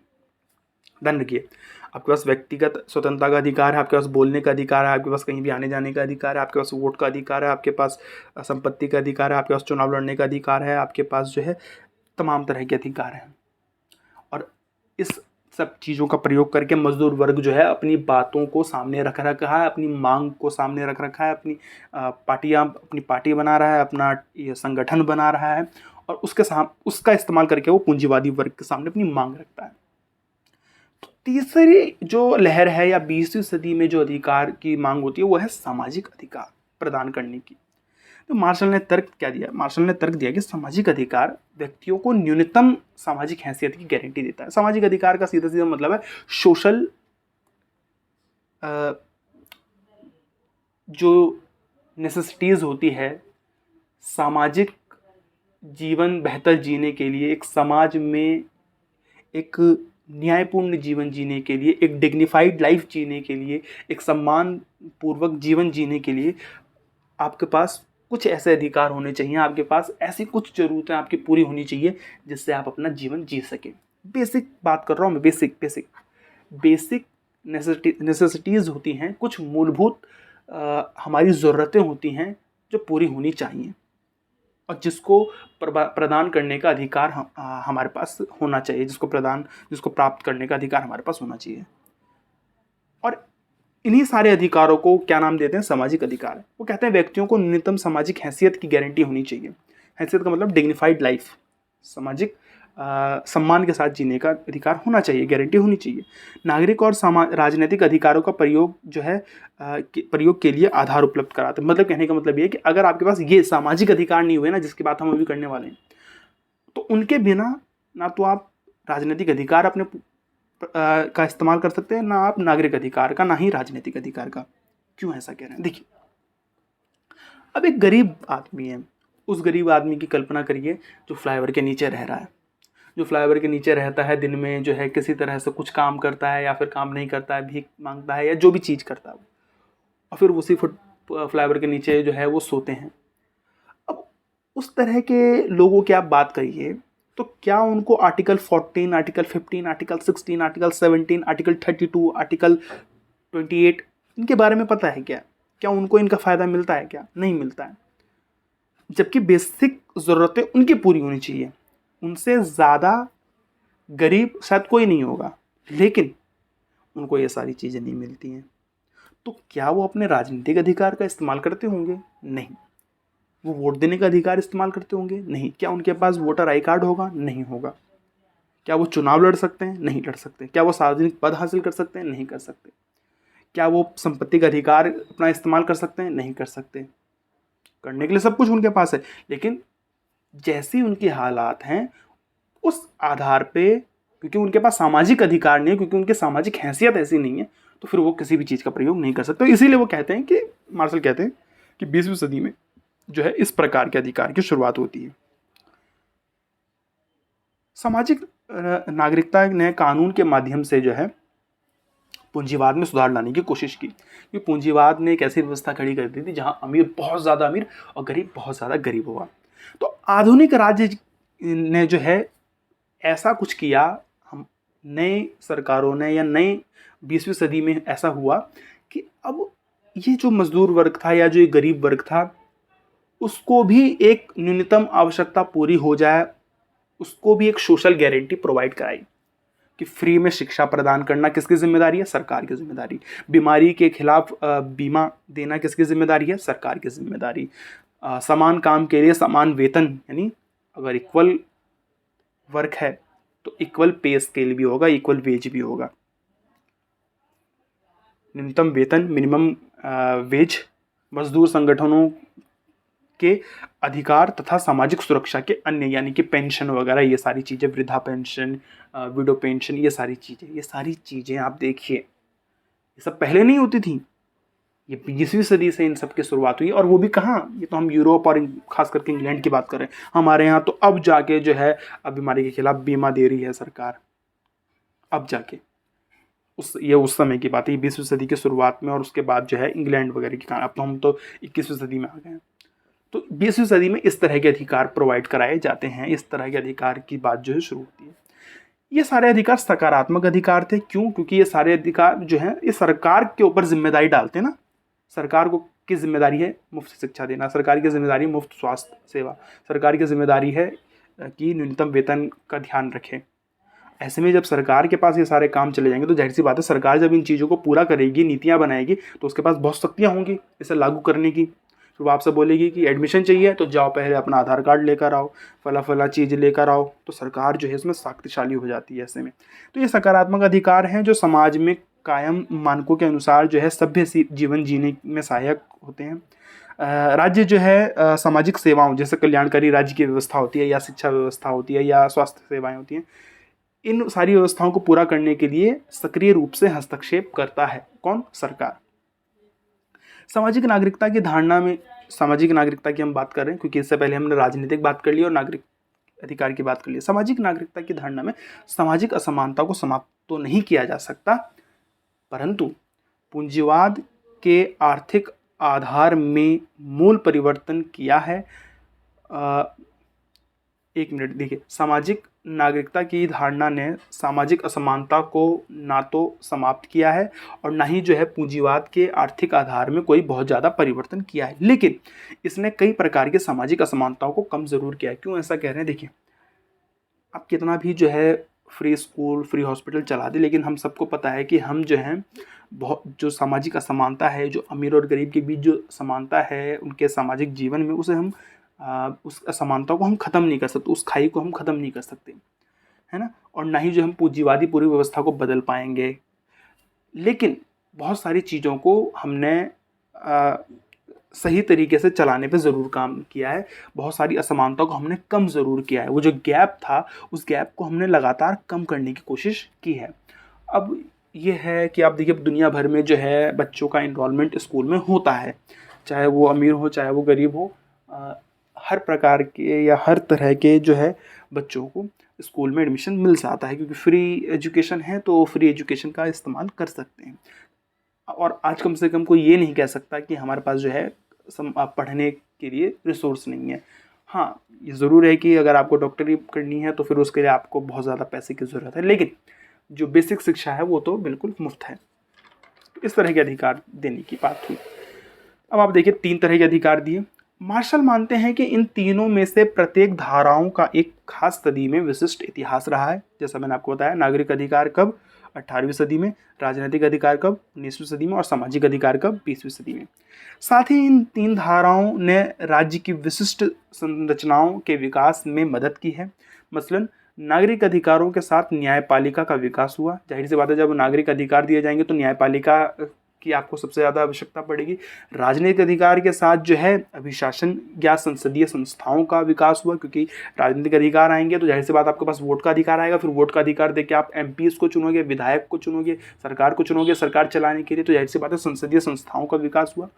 ध्यान रखिए, आपके पास व्यक्तिगत स्वतंत्रता का अधिकार है, आपके पास बोलने का अधिकार है, आपके पास कहीं भी आने जाने का अधिकार है, आपके पास वोट का अधिकार है, आपके पास संपत्ति का अधिकार है, आपके पास चुनाव लड़ने का अधिकार है, आपके पास जो है तमाम तरह के अधिकार हैं। और इस सब चीज़ों का प्रयोग करके मजदूर वर्ग जो है अपनी बातों को सामने रख रखा है, अपनी मांग को सामने रख रखा है, अपनी पार्टी बना रहा है, अपना ये संगठन बना रहा है और उसका इस्तेमाल करके वो पूंजीवादी वर्ग के सामने अपनी मांग रखता है। तो तीसरी जो लहर है या 20वीं सदी में जो अधिकार की मांग होती है वो है सामाजिक अधिकार प्रदान करने की। तो मार्शल ने तर्क क्या दिया? मार्शल ने तर्क दिया कि सामाजिक अधिकार व्यक्तियों को न्यूनतम सामाजिक हैसियत की गारंटी देता है। सामाजिक अधिकार का सीधा सीधा मतलब है सोशल जो नेसेसिटीज होती है, सामाजिक जीवन बेहतर जीने के लिए, एक समाज में एक न्यायपूर्ण जीवन जीने के लिए, एक डिग्निफाइड लाइफ जीने के लिए, एक सम्मान पूर्वक जीवन जीने के लिए आपके पास कुछ ऐसे अधिकार होने चाहिए, आपके पास ऐसी कुछ ज़रूरतें आपकी पूरी होनी चाहिए जिससे आप अपना जीवन जी सकें। बेसिक बात कर रहा हूँ मैं, बेसिक नेसेसिटीज़ होती हैं, कुछ मूलभूत हमारी ज़रूरतें होती हैं जो पूरी होनी चाहिए और जिसको प्रदान करने का अधिकार हमारे पास होना चाहिए, जिसको प्राप्त करने का अधिकार हमारे पास होना चाहिए। और इन्हीं सारे अधिकारों को क्या नाम देते हैं? सामाजिक अधिकार। वो कहते हैं व्यक्तियों को न्यूनतम सामाजिक हैसियत की गारंटी होनी चाहिए। हैसियत का मतलब डिग्निफाइड लाइफ, सामाजिक सम्मान के साथ जीने का अधिकार होना चाहिए, गारंटी होनी चाहिए। नागरिक और राजनीतिक अधिकारों का प्रयोग जो है प्रयोग के लिए आधार उपलब्ध कराते हैं। मतलब कहने का मतलब ये है कि अगर आपके पास ये सामाजिक अधिकार नहीं हुए ना, जिसकी बात हम अभी करने वाले हैं, तो उनके बिना ना तो आप राजनीतिक अधिकार अपने का इस्तेमाल कर सकते हैं, ना आप नागरिक अधिकार का, ना ही राजनीतिक अधिकार का। क्यों ऐसा कह रहे हैं? देखिए, अब एक गरीब आदमी है, उस गरीब आदमी की कल्पना करिए जो फ्लाईओवर के नीचे रह रहा है, जो फ्लाईओवर के नीचे रहता है, दिन में जो है किसी तरह से कुछ काम करता है या फिर काम नहीं करता है, भीख मांगता है या जो भी चीज़ करता है, और फिर उसी फ्लाईओवर के नीचे जो है वो सोते हैं। अब उस तरह के लोगों की आप बात करिए तो क्या उनको article 14, article 15, article 16, article 17, article 32, article 28 इनके बारे में पता है क्या? क्या उनको इनका फ़ायदा मिलता है क्या? नहीं मिलता है। जबकि बेसिक ज़रूरतें उनकी पूरी होनी चाहिए। उनसे ज़्यादा गरीब शायद कोई नहीं होगा, लेकिन उनको ये सारी चीज़ें नहीं मिलती हैं। तो क्या वो अपने राजनीतिक अधिकार का इस्तेमाल करते होंगे? नहीं। वो वोट देने का अधिकार इस्तेमाल करते होंगे? नहीं। क्या उनके पास वोटर आई कार्ड होगा? नहीं होगा। क्या वो चुनाव लड़ सकते हैं? नहीं लड़ सकते। क्या वो सार्वजनिक पद हासिल कर सकते हैं? नहीं कर सकते। क्या वो संपत्ति का अधिकार अपना इस्तेमाल कर सकते हैं? नहीं कर सकते। करने के लिए सब कुछ उनके पास है, लेकिन जैसी उनकी हालात हैं उस आधार पे, क्योंकि उनके पास सामाजिक अधिकार नहीं है, क्योंकि उनकी सामाजिक हैसियत ऐसी नहीं है, तो फिर वो किसी भी चीज़ का प्रयोग नहीं कर सकते। इसीलिए वो कहते हैं कि मार्शल कहते हैं कि 20वीं सदी में जो है इस प्रकार के अधिकार की शुरुआत होती है। सामाजिक नागरिकता ने कानून के माध्यम से जो है पूंजीवाद में सुधार लाने की कोशिश की, कि पूंजीवाद ने एक ऐसी व्यवस्था खड़ी कर दी थी जहां अमीर बहुत ज़्यादा अमीर और गरीब बहुत ज़्यादा गरीब हुआ। तो आधुनिक राज्य ने जो है ऐसा कुछ किया, हम नए सरकारों ने या नए 20वीं सदी में ऐसा हुआ कि अब ये जो मजदूर वर्ग था या जो ये गरीब वर्ग था, उसको भी एक न्यूनतम आवश्यकता पूरी हो जाए, उसको भी एक सोशल गारंटी प्रोवाइड कराई कि फ्री में शिक्षा प्रदान करना किसकी जिम्मेदारी है? सरकार की जिम्मेदारी। बीमारी के खिलाफ बीमा देना किसकी जिम्मेदारी है? सरकार की जिम्मेदारी। समान काम के लिए समान वेतन, यानी अगर इक्वल वर्क है तो इक्वल पे स्केल भी होगा, इक्वल वेज भी होगा। न्यूनतम वेतन, मिनिमम वेज, मजदूर संगठनों के अधिकार तथा सामाजिक सुरक्षा के अन्य, यानी कि पेंशन वगैरह, ये सारी चीज़ें, वृद्धा पेंशन, विडो पेंशन, ये सारी चीज़ें आप देखिए, ये सब पहले नहीं होती थी। ये 20वीं सदी से इन सब की शुरुआत हुई, और वो भी कहाँ, ये तो हम यूरोप और खास करके इंग्लैंड की बात कर रहे हैं। हमारे यहाँ तो अब जाके जो है अब बीमारी के खिलाफ बीमा दे रही है सरकार, अब जाके उस समय की बात है, 20वीं सदी की शुरुआत में, और उसके बाद जो है इंग्लैंड वगैरह की। अब तो हम तो 21वीं सदी में आ गए हैं। तो 20वीं सदी में इस तरह के अधिकार प्रोवाइड कराए जाते हैं, इस तरह के अधिकार की बात जो है शुरू होती है। ये सारे अधिकार सकारात्मक अधिकार थे। क्यों? क्योंकि ये सारे अधिकार जो हैं ये सरकार के ऊपर जिम्मेदारी डालते हैं ना। सरकार को की जिम्मेदारी है मुफ्त शिक्षा देना, सरकार की जिम्मेदारी है मुफ्त स्वास्थ्य सेवा, सरकार की जिम्मेदारी है कि न्यूनतम वेतन का ध्यान रखें। ऐसे में जब सरकार के पास ये सारे काम चले जाएंगे तो जाहिर सी बात है, सरकार जब इन चीज़ों को पूरा करेगी, नीतियाँ बनाएगी, तो उसके पास बहुत शक्तियाँ होंगी इसे लागू करने की। तो वो आपसे बोलेगी कि एडमिशन चाहिए तो जाओ पहले अपना आधार कार्ड लेकर आओ, फला फला चीज़ लेकर आओ। तो सरकार जो है इसमें शक्तिशाली हो जाती है ऐसे में। तो ये सकारात्मक अधिकार हैं जो समाज में कायम मानकों के अनुसार जो है सभ्य जीवन जीने में सहायक होते हैं। राज्य जो है सामाजिक सेवाओं, जैसे कल्याणकारी राज्य की व्यवस्था होती है, या शिक्षा व्यवस्था होती है, या स्वास्थ्य सेवाएं होती हैं, इन सारी व्यवस्थाओं को पूरा करने के लिए सक्रिय रूप से हस्तक्षेप करता है। कौन? सरकार। सामाजिक नागरिकता की धारणा में, सामाजिक नागरिकता की हम बात कर रहे हैं क्योंकि इससे पहले हमने राजनीतिक बात कर ली और नागरिक अधिकार की बात कर ली। सामाजिक नागरिकता की धारणा में सामाजिक असमानता को समाप्त तो नहीं किया जा सकता, परंतु पूंजीवाद के आर्थिक आधार में मूल परिवर्तन किया है। एक मिनट देखिए, सामाजिक नागरिकता की धारणा ने सामाजिक असमानता को ना तो समाप्त किया है और ना ही जो है पूंजीवाद के आर्थिक आधार में कोई बहुत ज़्यादा परिवर्तन किया है, लेकिन इसने कई प्रकार के सामाजिक असमानताओं को कम ज़रूर किया है। क्यों ऐसा कह रहे हैं? देखिए, आप कितना भी जो है फ्री स्कूल, फ्री हॉस्पिटल चला दे, लेकिन हम सबको पता है कि हम जो हैं बहुत जो सामाजिक असमानता है, जो अमीर और गरीब के बीच जो समानता है उनके सामाजिक जीवन में, उसे हम उस असमानता को हम ख़त्म नहीं कर सकते, उस खाई को हम ख़त्म नहीं कर सकते, है ना। और ना ही जो हम पूंजीवादी पूरी व्यवस्था को बदल पाएंगे, लेकिन बहुत सारी चीज़ों को हमने सही तरीके से चलाने पे ज़रूर काम किया है। बहुत सारी असमानता को हमने कम ज़रूर किया है। वो जो गैप था, उस गैप को हमने लगातार कम करने की कोशिश की है। अब ये है कि आप देखिए, दुनिया भर में जो है बच्चों का इनरोलमेंट स्कूल में होता है, चाहे वो अमीर हो चाहे वो गरीब हो, हर प्रकार के या हर तरह के जो है बच्चों को स्कूल में एडमिशन मिल जाता है, क्योंकि फ्री एजुकेशन है तो फ्री एजुकेशन का इस्तेमाल कर सकते हैं। और आज कम से कम कोई ये नहीं कह सकता कि हमारे पास जो है पढ़ने के लिए रिसोर्स नहीं है। हाँ, ये ज़रूर है कि अगर आपको डॉक्टरी करनी है तो फिर उसके लिए आपको बहुत ज़्यादा पैसे की ज़रूरत है, लेकिन जो बेसिक शिक्षा है वो तो बिल्कुल मुफ्त है। तो इस तरह के अधिकार देने की बात हुई। अब आप देखिए, 3 तरह के अधिकार दिए। मार्शल मानते हैं कि इन तीनों में से प्रत्येक धाराओं का एक खास सदी में विशिष्ट इतिहास रहा है। जैसा मैंने आपको बताया, नागरिक अधिकार कब? 18वीं सदी में, राजनीतिक अधिकार कब? 19वीं सदी में, और सामाजिक अधिकार कब? 20वीं सदी में। साथ ही इन 3 धाराओं ने राज्य की विशिष्ट संरचनाओं के विकास में मदद की है। मसलन नागरिक अधिकारों के साथ न्यायपालिका का विकास हुआ। जाहिर सी बात है, जब नागरिक अधिकार दिए जाएंगे तो न्यायपालिका की आपको सबसे ज़्यादा आवश्यकता पड़ेगी। राजनीतिक अधिकार के साथ जो है अभिशासन या संसदीय संस्थाओं का विकास हुआ, क्योंकि राजनीतिक अधिकार आएंगे तो जाहिर सी बात आपके पास वोट का अधिकार आएगा, फिर वोट का अधिकार देके आप एमपीज को चुनोगे, विधायक को चुनोगे, सरकार को चुनोगे सरकार चलाने के लिए, तो जाहिर सी बात है संसदीय संस्थाओं का विकास हुआ।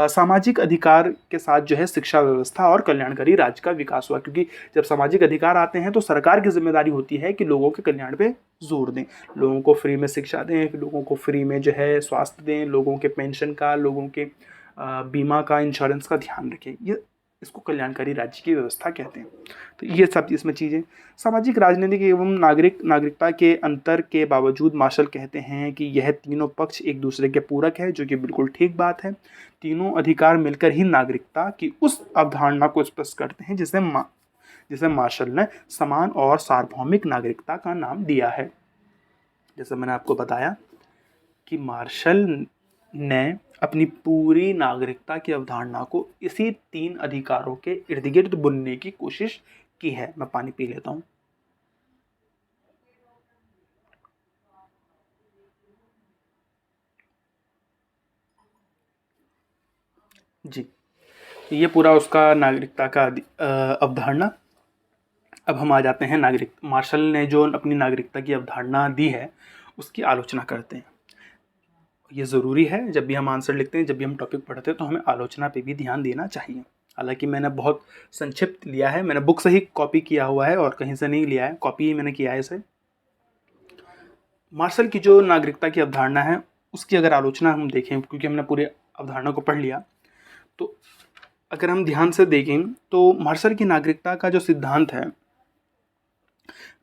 सामाजिक अधिकार के साथ जो है शिक्षा व्यवस्था और कल्याणकारी राज्य का विकास हुआ, क्योंकि जब सामाजिक अधिकार आते हैं तो सरकार की जिम्मेदारी होती है कि लोगों के कल्याण पे जोर दें, लोगों को फ्री में शिक्षा दें, लोगों को फ्री में जो है स्वास्थ्य दें, लोगों के पेंशन का, लोगों के बीमा का, इंश्योरेंस का ध्यान रखें। ये इसको कल्याणकारी राज्य की व्यवस्था कहते हैं। तो ये सब इसमें चीज़ें। सामाजिक, राजनीतिक एवं नागरिकता के अंतर के बावजूद मार्शल कहते हैं कि यह तीनों पक्ष एक दूसरे के पूरक है, जो कि बिल्कुल ठीक बात है। तीनों अधिकार मिलकर ही नागरिकता की उस अवधारणा को स्पष्ट करते हैं जिसे मार्शल ने समान और सार्वभौमिक नागरिकता का नाम दिया है। जैसे मैंने आपको बताया कि मार्शल ने अपनी पूरी नागरिकता की अवधारणा को इसी 3 अधिकारों के इर्द गिर्द बुनने की कोशिश की है। मैं पानी पी लेता हूँ। जी, ये पूरा उसका नागरिकता का अवधारणा। अब हम आ जाते हैं मार्शल ने जो अपनी नागरिकता की अवधारणा दी है उसकी आलोचना करते हैं। ये ज़रूरी है, जब भी हम आंसर लिखते हैं, जब भी हम टॉपिक पढ़ते हैं तो हमें आलोचना पे भी ध्यान देना चाहिए। हालांकि मैंने बहुत संक्षिप्त लिया है, मैंने बुक से ही कॉपी किया हुआ है और कहीं से नहीं लिया है, कॉपी ही मैंने किया है इसे। मार्शल की जो नागरिकता की अवधारणा है उसकी अगर आलोचना हम देखें, क्योंकि हमने पूरी अवधारणा को पढ़ लिया, तो अगर हम ध्यान से देखें तो मार्शल की नागरिकता का जो सिद्धांत है,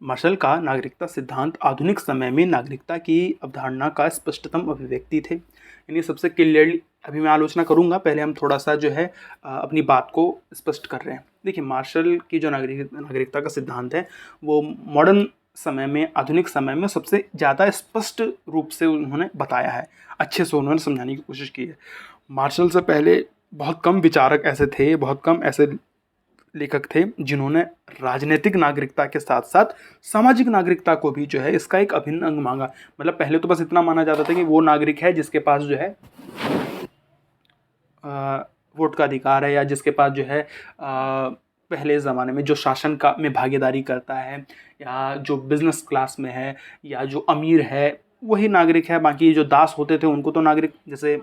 मार्शल का नागरिकता सिद्धांत आधुनिक समय में नागरिकता की अवधारणा का स्पष्टतम अभिव्यक्ति थे। यानी सबसे क्लियरली, अभी मैं आलोचना करूंगा, पहले हम थोड़ा सा जो है अपनी बात को स्पष्ट कर रहे हैं। देखिए, मार्शल की जो नागरिकता का सिद्धांत है वो मॉडर्न समय में, आधुनिक समय में सबसे ज़्यादा स्पष्ट रूप से उन्होंने बताया है, अच्छे से उन्होंने समझाने की कोशिश की है। मार्शल से पहले बहुत कम विचारक ऐसे थे, बहुत कम ऐसे लेखक थे जिन्होंने राजनीतिक नागरिकता के साथ साथ सामाजिक नागरिकता को भी जो है इसका एक अभिन्न अंग मांगा। मतलब पहले तो बस इतना माना जाता था कि वो नागरिक है जिसके पास जो है वोट का अधिकार है, या जिसके पास जो है पहले ज़माने में जो शासन का में भागीदारी करता है, या जो बिजनेस क्लास में है, या जो अमीर है, वही नागरिक है। बाकी जो दास होते थे उनको तो नागरिक, जैसे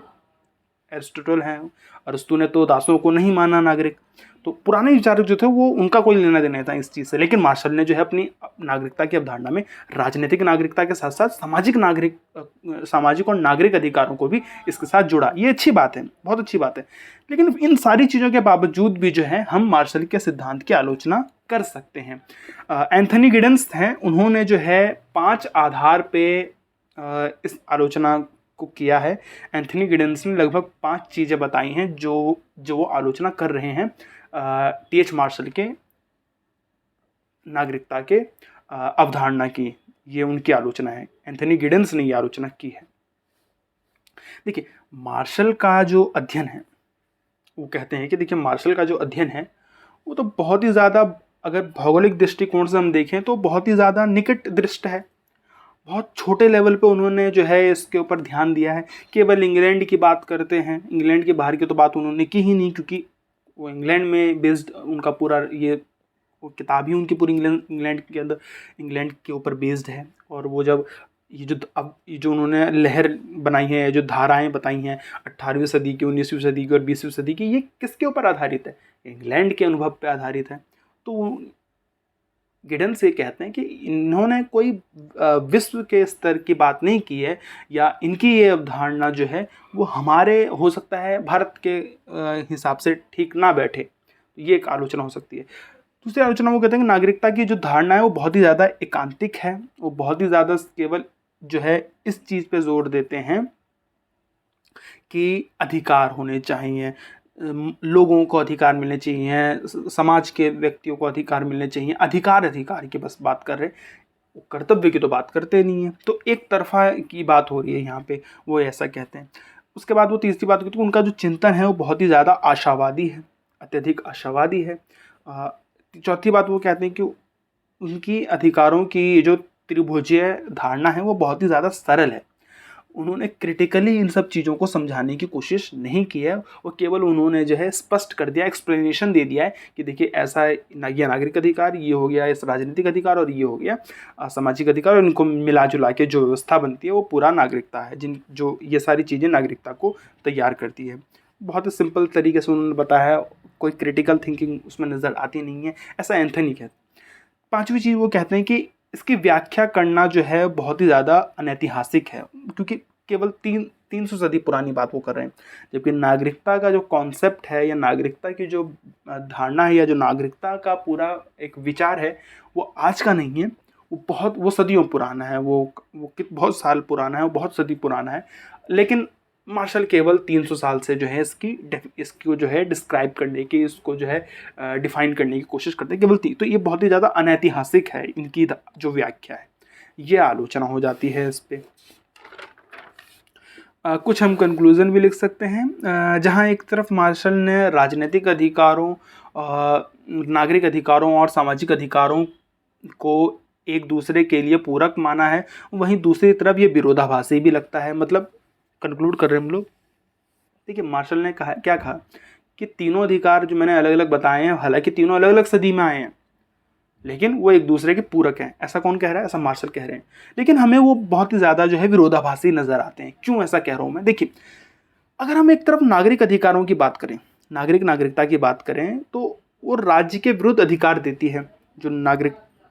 एरिस्टोटल हैं, अरस्तु ने तो दासों को नहीं माना नागरिक। तो पुराने विचारक जो थे वो, उनका कोई लेना देना था इस चीज़ से। लेकिन मार्शल ने जो है अपनी नागरिकता की अवधारणा में राजनीतिक नागरिकता के साथ साथ सामाजिक और नागरिक अधिकारों को भी इसके साथ जुड़ा। ये अच्छी बात है, बहुत अच्छी बात है। लेकिन इन सारी चीज़ों के बावजूद भी जो है हम मार्शल के सिद्धांत की आलोचना कर सकते हैं। एंथनी गिडेंस हैं, उन्होंने जो है 5 आधार पे इस आलोचना को किया है। एंथनी गिडेंस ने लगभग 5 चीज़ें बताई हैं जो वो आलोचना कर रहे हैं टी.एच. मार्शल के नागरिकता के अवधारणा की। ये उनकी आलोचना है, एंथनी गिडेंस ने ये आलोचना की है। देखिए, मार्शल का जो अध्ययन है, वो कहते हैं कि देखिए मार्शल का जो अध्ययन है वो तो बहुत ही ज़्यादा, अगर भौगोलिक दृष्टिकोण से हम देखें तो बहुत ही ज़्यादा निकट दृष्ट है। बहुत छोटे लेवल पे उन्होंने जो है इसके ऊपर ध्यान दिया है। केवल इंग्लैंड की बात करते हैं, इंग्लैंड के बाहर की तो बात उन्होंने की ही नहीं, क्योंकि वो इंग्लैंड में बेस्ड उनका पूरा ये वो किताब ही उनकी पूरी इंग्लैंड के अंदर, इंग्लैंड के ऊपर बेस्ड है। और वो जब ये जो उन्होंने लहर बनाई है, जो धाराएं बताई हैं 18वीं सदी की, 19वीं सदी की और 20वीं सदी की, ये किसके ऊपर आधारित है? इंग्लैंड के अनुभव पर आधारित है। तो गिडेंस ये कहते हैं कि इन्होंने कोई विश्व के स्तर की बात नहीं की है, या इनकी ये अवधारणा जो है वो हमारे, हो सकता है भारत के हिसाब से ठीक ना बैठे। ये एक आलोचना हो सकती है। दूसरी आलोचना वो कहते हैं कि नागरिकता की जो धारणा है वो बहुत ही ज़्यादा एकांतिक है, वो बहुत ही ज़्यादा केवल जो है इस चीज़ पे जोर देते हैं कि अधिकार होने चाहिए, लोगों को अधिकार मिलने चाहिए, समाज के व्यक्तियों को अधिकार मिलने चाहिए। अधिकार की बस बात कर रहे, कर्तव्य की तो बात करते नहीं है। तो एक तरफा की बात हो रही है यहाँ पे, वो ऐसा कहते हैं। उसके बाद वो तीसरी बात कहते हैं, उनका जो चिंतन है वो बहुत ही ज़्यादा आशावादी है, अत्यधिक आशावादी है। चौथी बात वो कहते हैं कि उनकी अधिकारों की जो त्रिभुजीय धारणा है वो बहुत ही ज़्यादा सरल है। उन्होंने क्रिटिकली इन सब चीज़ों को समझाने की कोशिश नहीं की है। वो केवल उन्होंने जो है स्पष्ट कर दिया, एक्सप्लेनेशन दे दिया है कि देखिए ऐसा है, ये नागरिक अधिकार, ये हो गया इस राजनीतिक अधिकार, और ये हो गया सामाजिक अधिकार, और इनको मिला जुला के जो व्यवस्था बनती है वो पूरा नागरिकता है, जिन जो ये सारी चीज़ें नागरिकता को तैयार करती है। बहुत ही सिंपल तरीके से उन्होंने बताया, कोई क्रिटिकल थिंकिंग उसमें नज़र आती नहीं है, ऐसा एंथनी कहते हैं। पांचवी चीज़ वो कहते हैं कि इसकी व्याख्या करना जो है बहुत ही ज़्यादा अनैतिहासिक है, क्योंकि केवल 300 सदी पुरानी बात वो कर रहे हैं, जबकि नागरिकता का जो कॉन्सेप्ट है या नागरिकता की जो धारणा है या जो नागरिकता का पूरा एक विचार है वो आज का नहीं है, वो सदियों पुराना है, वो बहुत साल पुराना है, वो बहुत सदी पुराना है। लेकिन मार्शल केवल 300 साल से जो है इसको जो है डिस्क्राइब करने की, इसको जो है डिफाइन करने की कोशिश करते हैं केवल तो ये बहुत ही ज़्यादा अनैतिहासिक है इनकी जो व्याख्या है, ये आलोचना हो जाती है इस पर। कुछ हम कंक्लूज़न भी लिख सकते हैं, जहाँ एक तरफ मार्शल ने राजनीतिक अधिकारों, नागरिक अधिकारों और सामाजिक अधिकारों को एक दूसरे के लिए पूरक माना है, वहीं दूसरी तरफ ये विरोधाभासी भी लगता है। मतलब कंक्लूड कर रहे हैं हम लोग, देखिए मार्शल ने कहा, क्या कहा कि तीनों अधिकार जो मैंने अलग अलग बताए हैं, हालांकि तीनों अलग अलग सदी में आए हैं, लेकिन वो एक दूसरे के पूरक हैं। ऐसा कौन कह रहा है? ऐसा मार्शल कह रहे हैं। लेकिन हमें वो बहुत ही ज़्यादा जो है विरोधाभासी नज़र आते हैं। क्यों ऐसा कह रहा हूँ मैं? देखिए, अगर हम एक तरफ नागरिक अधिकारों की बात करें, नागरिकता की बात करें, तो वो राज्य के विरुद्ध अधिकार देती है। जो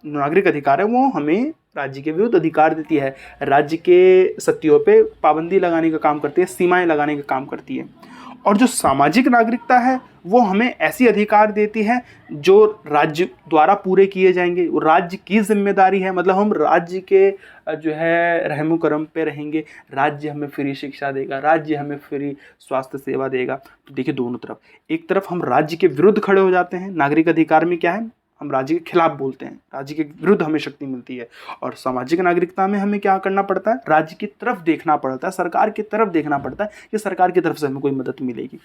नागरिक अधिकार है वो हमें राज्य के विरुद्ध अधिकार देती है, राज्य के सत्तियों पे पाबंदी लगाने का काम करती है, सीमाएं लगाने का काम करती है। और जो सामाजिक नागरिकता है वो हमें ऐसी अधिकार देती है जो राज्य द्वारा पूरे किए जाएंगे, वो राज्य की जिम्मेदारी है। मतलब हम राज्य के जो है रहमो करम पे रहेंगे, राज्य हमें फ्री शिक्षा देगा, राज्य हमें फ्री स्वास्थ्य सेवा देगा। तो देखिए दोनों तरफ, एक तरफ हम राज्य के विरुद्ध खड़े हो जाते हैं, नागरिक अधिकार में क्या है, हम राज्य के खिलाफ बोलते हैं, राज्य के विरुद्ध हमें शक्ति मिलती है। और सामाजिक नागरिकता में हमें क्या करना पड़ता है, राज्य की तरफ देखना पड़ता है, सरकार की तरफ देखना पड़ता है कि सरकार की तरफ से हमें कोई मदद मिलेगी।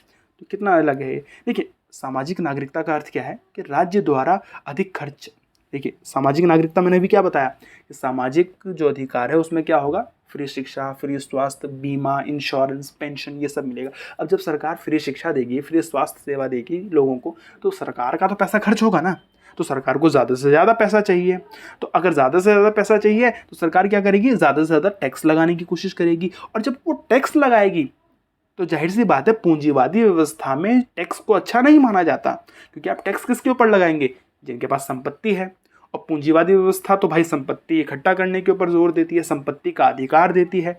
तो कितना अलग है। देखिए सामाजिक नागरिकता का अर्थ क्या है कि राज्य द्वारा अधिक खर्च। देखिए सामाजिक नागरिकता मैंने भी क्या बताया कि सामाजिक जो अधिकार है उसमें क्या होगा, फ्री शिक्षा, फ्री स्वास्थ्य, बीमा, इंश्योरेंस, पेंशन, ये सब मिलेगा। अब जब सरकार फ्री शिक्षा देगी, फ्री स्वास्थ्य सेवा देगी लोगों को, तो सरकार का तो पैसा खर्च होगा ना, तो सरकार को ज़्यादा से ज़्यादा पैसा चाहिए। तो अगर ज़्यादा से ज़्यादा पैसा चाहिए तो सरकार क्या करेगी, ज़्यादा से ज़्यादा टैक्स लगाने की कोशिश करेगी। और जब वो टैक्स लगाएगी तो जाहिर सी बात है पूंजीवादी व्यवस्था में टैक्स को अच्छा नहीं माना जाता, क्योंकि आप टैक्स किसके ऊपर लगाएंगे, जिनके पास संपत्ति है। और पूंजीवादी व्यवस्था तो भाई संपत्ति इकट्ठा करने के ऊपर जोर देती है, संपत्ति का अधिकार देती है।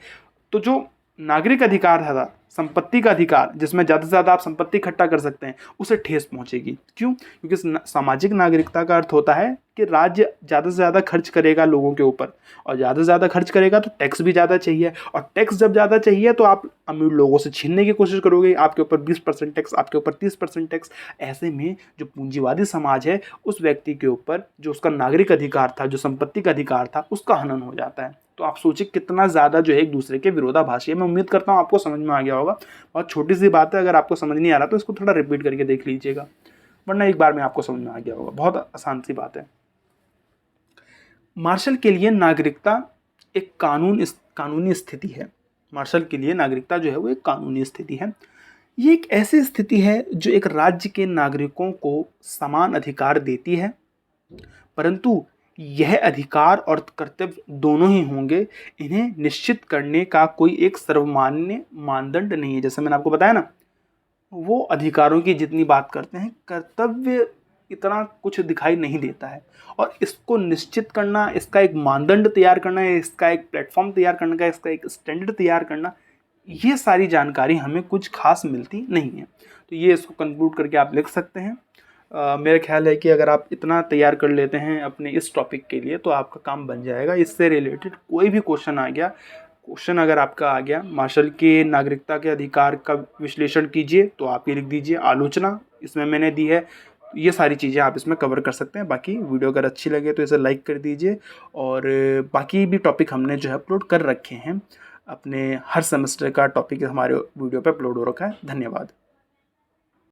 तो जो नागरिक अधिकार था, संपत्ति का अधिकार, जिसमें ज़्यादा से ज़्यादा आप संपत्ति इकट्ठा कर सकते हैं, उसे ठेस पहुंचेगी। क्यों? क्योंकि सामाजिक नागरिकता का अर्थ होता है कि राज्य ज़्यादा से ज़्यादा खर्च करेगा लोगों के ऊपर, और ज़्यादा से ज़्यादा खर्च करेगा तो टैक्स भी ज़्यादा चाहिए, और टैक्स जब ज़्यादा चाहिए तो आप अमीर लोगों से छीनने की कोशिश करोगे, आपके ऊपर 20% टैक्स, आपके ऊपर 30% टैक्स। ऐसे में जो पूंजीवादी समाज है उस व्यक्ति के ऊपर जो उसका नागरिक अधिकार था, जो संपत्ति का अधिकार था, उसका हनन हो जाता है। तो आप सोचिए कितना ज़्यादा जो है एक दूसरे के विरोधाभासी है। मैं उम्मीद करता हूँ आपको समझ में आ गया होगा। बहुत छोटी सी बात है, अगर आपको समझ नहीं आ रहा तो इसको थोड़ा रिपीट करके देख लीजिएगा, वरना एक बार में आपको समझ में आ गया होगा। बहुत आसान सी बात है। मार्शल के लिए नागरिकता एक कानूनी स्थिति है। मार्शल के लिए नागरिकता जो है वो एक कानूनी स्थिति है। ये एक ऐसी स्थिति है जो एक राज्य के नागरिकों को समान अधिकार देती है, परंतु यह अधिकार और कर्तव्य दोनों ही होंगे। इन्हें निश्चित करने का कोई एक सर्वमान्य मानदंड नहीं है। जैसे मैंने आपको बताया ना, वो अधिकारों की जितनी बात करते हैं, कर्तव्य इतना कुछ दिखाई नहीं देता है। और इसको निश्चित करना, इसका एक मानदंड तैयार करना, इसका एक प्लेटफॉर्म तैयार करने का, इसका एक स्टैंडर्ड तैयार करना, ये सारी जानकारी हमें कुछ खास मिलती नहीं है। तो ये इसको कंक्लूड करके आप लिख सकते हैं। मेरा ख्याल है कि अगर आप इतना तैयार कर लेते हैं अपने इस टॉपिक के लिए तो आपका काम बन जाएगा। इससे रिलेटेड कोई भी क्वेश्चन अगर आपका आ गया, मार्शल के नागरिकता के अधिकार का विश्लेषण कीजिए, तो आप ये लिख दीजिए आलोचना, इसमें मैंने दी है। ये सारी चीज़ें आप इसमें कवर कर सकते हैं। बाकी वीडियो अगर अच्छी लगे तो इसे लाइक कर दीजिए, और बाकी भी टॉपिक हमने जो है अपलोड कर रखे हैं, अपने हर सेमेस्टर का टॉपिक हमारे वीडियो पे अपलोड हो रखा है। धन्यवाद।